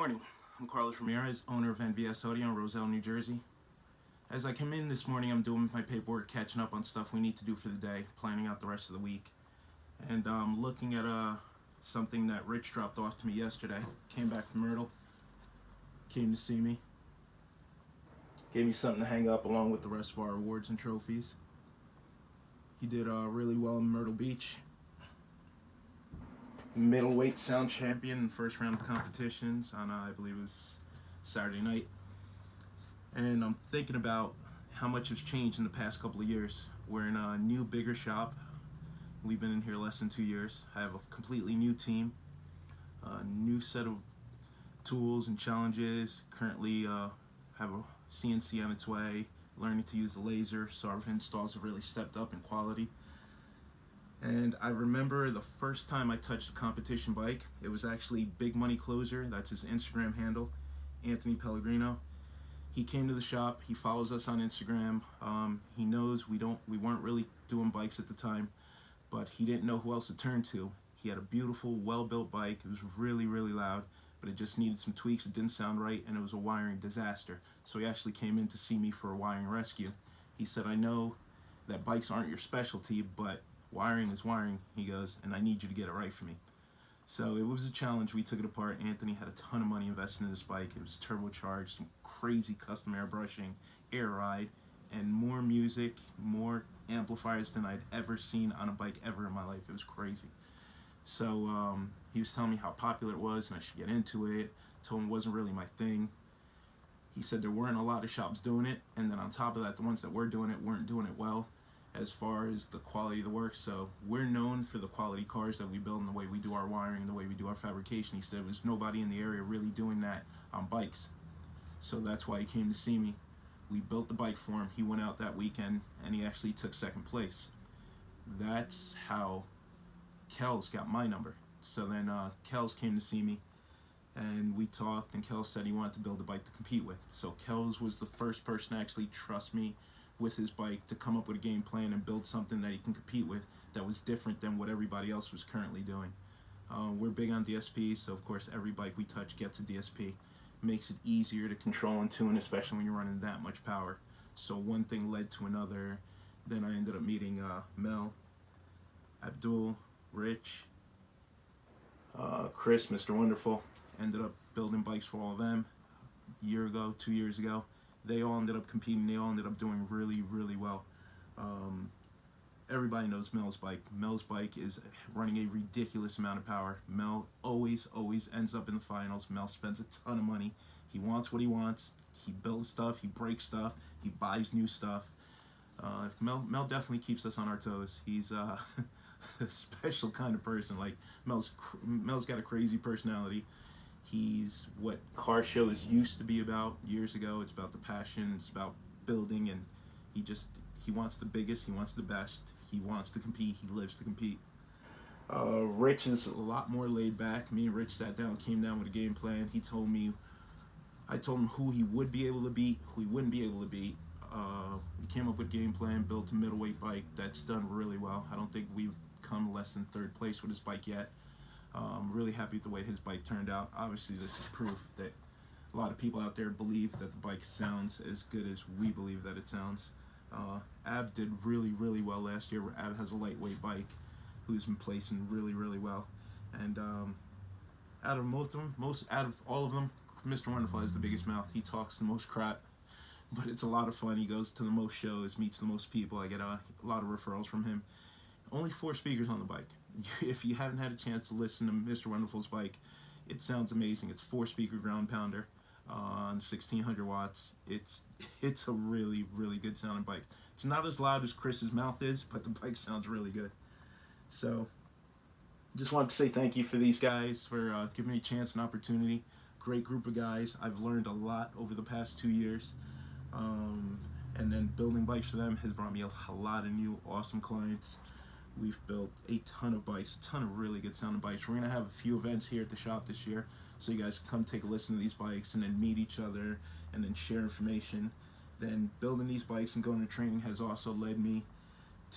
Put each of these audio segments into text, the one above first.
morning. I'm Carlos Ramirez, owner of NBS Audio in Roselle, New Jersey. As I come in this morning, I'm doing my paperwork, catching up on stuff we need to do for the day, planning out the rest of the week. And looking at something that Rich dropped off to me yesterday. Came back from Myrtle, came to see me. Gave me something to hang up along with the rest of our awards and trophies. He did really well in Myrtle Beach. Middleweight sound champion in first round of competitions on I believe it was Saturday night. And I'm thinking about how much has changed in the past couple of years. We're in a new, bigger shop. We've been in here less than 2 years. I have a completely new team, a new set of tools and challenges. Currently have a CNC on its way, learning to use the laser, so our installs have really stepped up in quality. And I remember the first time I touched a competition bike, it was actually Big Money Closer, that's his Instagram handle, Anthony Pellegrino. He came to the shop, he follows us on Instagram. He knows we weren't really doing bikes at the time, but he didn't know who else to turn to. He had a beautiful, well-built bike. It was really, really loud, but it just needed some tweaks. It didn't sound right, and it was a wiring disaster. So he actually came in to see me for a wiring rescue. He said, I know that bikes aren't your specialty, but wiring is wiring, he goes, and I need you to get it right for me. So it was a challenge. We took it apart. Anthony had a ton of money invested in this bike. It was turbocharged, some crazy custom airbrushing, air ride, and more music, more amplifiers than I'd ever seen on a bike ever in my life. It was crazy. So he was telling me how popular it was and I should get into it. Told him it wasn't really my thing. He said there weren't a lot of shops doing it, and then on top of that, the ones that were doing it weren't doing it well as far as the quality of the work. So we're known for the quality cars that we build and the way we do our wiring and the way we do our fabrication. He said there's nobody in the area really doing that on bikes. So that's why he came to see me. We built the bike for him. He went out that weekend and he actually took second place. That's how Kels got my number. So then Kels came to see me and we talked, and Kels said he wanted to build a bike to compete with. So Kels was the first person to actually trust me with his bike to come up with a game plan and build something that he can compete with that was different than what everybody else was currently doing. We're big on DSP, so of course every bike we touch gets a DSP. Makes it easier to control and tune, especially when you're running that much power. So one thing led to another. Then I ended up meeting Mel, Abdul, Rich, Chris, Mr. Wonderful. Ended up building bikes for all of them a year ago, 2 years ago. They all ended up competing. They all ended up doing really, really well. Everybody knows Mel's bike. Mel's bike is running a ridiculous amount of power. Mel always ends up in the finals. Mel spends a ton of money. He wants what he wants. He builds stuff. He breaks stuff. He buys new stuff. Mel definitely keeps us on our toes. He's a special kind of person. Like Mel's got a crazy personality. He's what car shows used to be about years ago. It's about the passion. It's about building, and he wants the biggest. He wants the best. He wants to compete. He lives to compete. Rich is a lot more laid back. Me and Rich sat down, came down with a game plan. I told him who he would be able to beat, who he wouldn't be able to beat. We came up with a game plan, built a middleweight bike that's done really well. I don't think we've come less than third place with his bike yet. I'm really happy with the way his bike turned out. Obviously, this is proof that a lot of people out there believe that the bike sounds as good as we believe that it sounds. Ab did really, really well last year. Ab has a lightweight bike who's been placing really, really well. And out of all of them, Mr. Wonderful has the biggest mouth. He talks the most crap, but it's a lot of fun. He goes to the most shows, meets the most people. I get a lot of referrals from him. Only 4 speakers on the bike. If you haven't had a chance to listen to Mr. Wonderful's bike, it sounds amazing. It's 4-speaker ground pounder on 1600 watts. It's a really, really good sounding bike. It's not as loud as Chris's mouth is, but the bike sounds really good. So just wanted to say thank you for these guys for giving me a chance and opportunity. Great group of guys. I've learned a lot over the past 2 years. And then building bikes for them has brought me a lot of new awesome clients. We've built a ton of bikes, a ton of really good sounding bikes. We're going to have a few events here at the shop this year, so you guys can come take a listen to these bikes and then meet each other and then share information. Then building these bikes and going to training has also led me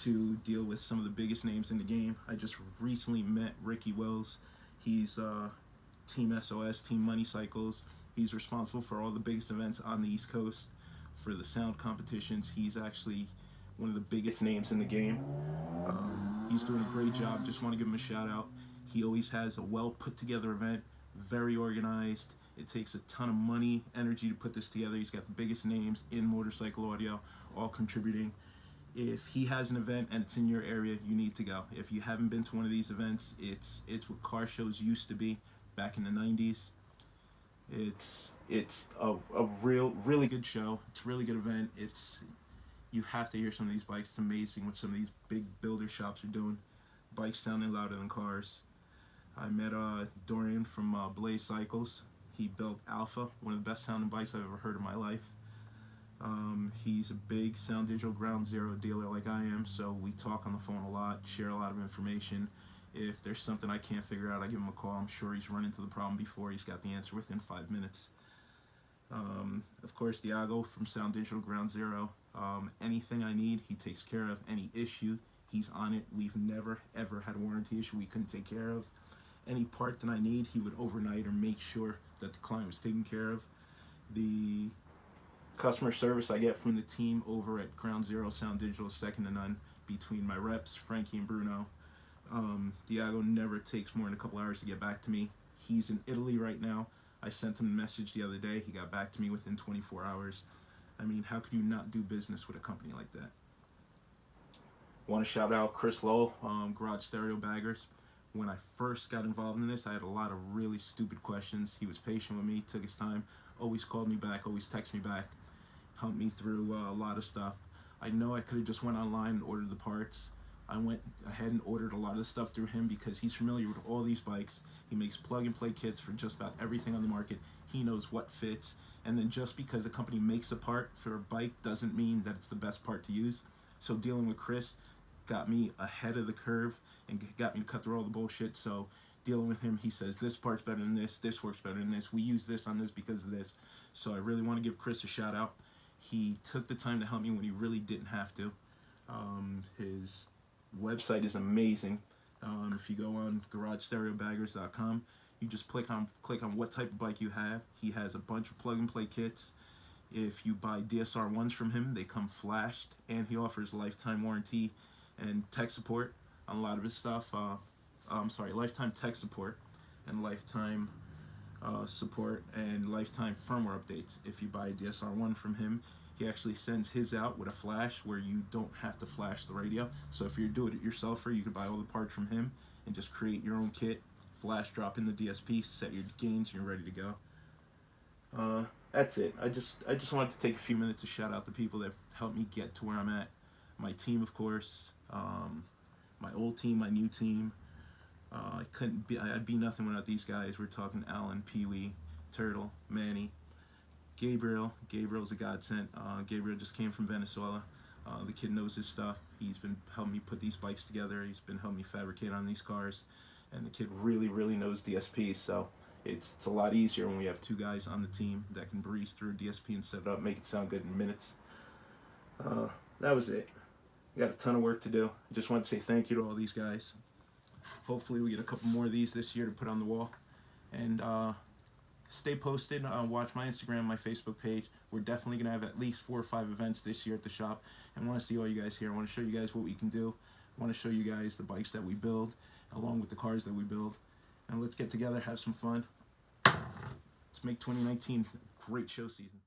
to deal with some of the biggest names in the game. I just recently met Ricky Wells. He's Team SOS, Team Money Cycles. He's responsible for all the biggest events on the East Coast. For the sound competitions, he's actually one of the biggest names in the game. He's doing a great job. Just want to give him a shout out. He always has a well put together event, very organized. It takes a ton of money, energy to put this together. He's got the biggest names in motorcycle audio, all contributing. If he has an event and it's in your area, you need to go. If you haven't been to one of these events, it's what car shows used to be back in the 90s. It's a really good show. It's a really good event. You have to hear some of these bikes. It's amazing what some of these big builder shops are doing. Bikes sounding louder than cars. I met Dorian from Blaze Cycles. He built Alpha, one of the best sounding bikes I've ever heard in my life. He's a big Sound Digital Ground Zero dealer like I am, so we talk on the phone a lot, share a lot of information. If there's something I can't figure out, I give him a call. I'm sure he's run into the problem before. He's got the answer within 5 minutes. Of course, Diago from Sound Digital Ground Zero. Anything I need, he takes care of. Any issue, he's on it. We've never, ever had a warranty issue we couldn't take care of. Any part that I need, he would overnight or make sure that the client was taken care of. The customer service I get from the team over at Ground Zero Sound Digital is second to none. Between my reps, Frankie and Bruno, Diago never takes more than a couple hours to get back to me. He's in Italy right now. I sent him a message the other day. He got back to me within 24 hours. I mean, how could you not do business with a company like that? Want to shout out Chris Lowell, Garage Stereo Baggers. When I first got involved in this, I had a lot of really stupid questions. He was patient with me, took his time, always called me back, always texted me back, helped me through a lot of stuff. I know I could have just went online and ordered the parts. I went ahead and ordered a lot of the stuff through him because he's familiar with all these bikes. He makes plug-and-play kits for just about everything on the market. He knows what fits. And then just because a company makes a part for a bike doesn't mean that it's the best part to use. So dealing with Chris got me ahead of the curve and got me to cut through all the bullshit. So dealing with him, he says, this part's better than this works better than this, we use this on this because of this. So I really want to give Chris a shout out. He took the time to help me when he really didn't have to. His website is amazing. If you go on GarageStereoBaggers.com, you just click on what type of bike you have. He has a bunch of plug-and-play kits. If you buy DSR ones from him, they come flashed, and he offers lifetime warranty and tech support on a lot of his stuff. Lifetime tech support and lifetime support and lifetime firmware updates. If you buy a DSR1 from him, he actually sends his out with a flash where you don't have to flash the radio. So if you're doing it yourselfer, you can buy all the parts from him and just create your own kit, flash drop in the DSP, set your gains, and you're ready to go. That's it. I just wanted to take a few minutes to shout out the people that helped me get to where I'm at. My team, of course, my old team, my new team. I'd be nothing without these guys. We're talking Alan, Pee-wee, Turtle, Manny, Gabriel. Gabriel's a godsend. Gabriel just came from Venezuela. The kid knows his stuff. He's been helping me put these bikes together. He's been helping me fabricate on these cars. And the kid really, really knows DSPs. So it's a lot easier when we have two guys on the team that can breeze through a DSP and set it up, make it sound good in minutes. That was it. Got a ton of work to do. I just want to say thank you to all these guys. Hopefully we get a couple more of these this year to put on the wall. And stay posted. Watch my Instagram, my Facebook page. We're definitely going to have at least 4 or 5 events this year at the shop. And I want to see all you guys here. I want to show you guys what we can do. I want to show you guys the bikes that we build, along with the cars that we build. And let's get together, have some fun. Let's make 2019 a great show season.